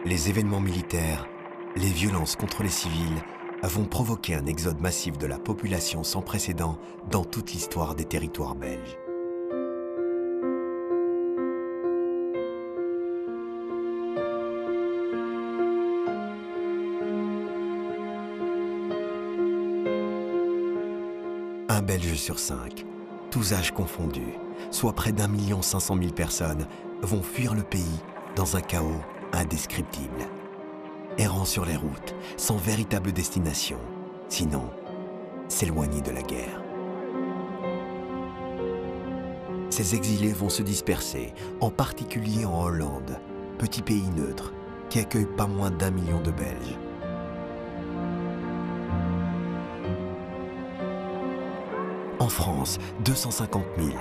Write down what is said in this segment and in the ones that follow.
Les événements militaires, les violences contre les civils vont provoquer un exode massif de la population sans précédent dans toute l'histoire des territoires belges. Un Belge sur 5, tous âges confondus, soit près d'1 500 000 personnes, vont fuir le pays dans un chaos indescriptible. Errant sur les routes, sans véritable destination, sinon s'éloigner de la guerre. Ces exilés vont se disperser, en particulier en Hollande, petit pays neutre qui accueille pas moins d'1 million de Belges. En France, 250 000.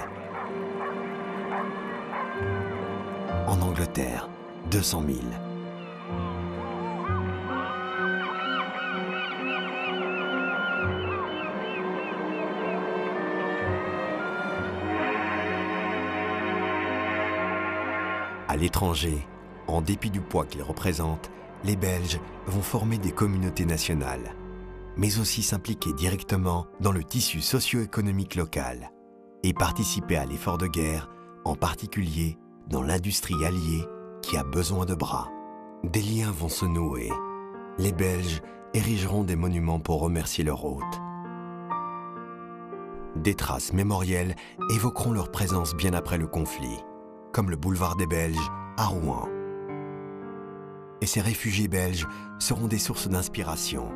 En Angleterre, 200 000. À l'étranger, en dépit du poids qu'ils représentent, les Belges vont former des communautés nationales, mais aussi s'impliquer directement dans le tissu socio-économique local et participer à l'effort de guerre, en particulier dans l'industrie alliée qui a besoin de bras. Des liens vont se nouer. Les Belges érigeront des monuments pour remercier leur hôte. Des traces mémorielles évoqueront leur présence bien après le conflit, comme le boulevard des Belges à Rouen. Et ces réfugiés belges seront des sources d'inspiration.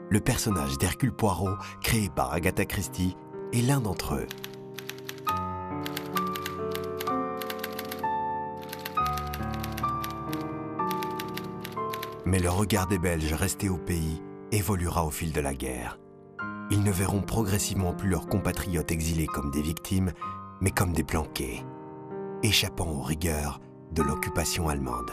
Le personnage d'Hercule Poirot, créé par Agatha Christie, est l'un d'entre eux. Mais le regard des Belges restés au pays évoluera au fil de la guerre. Ils ne verront progressivement plus leurs compatriotes exilés comme des victimes, mais comme des planqués, échappant aux rigueurs de l'occupation allemande.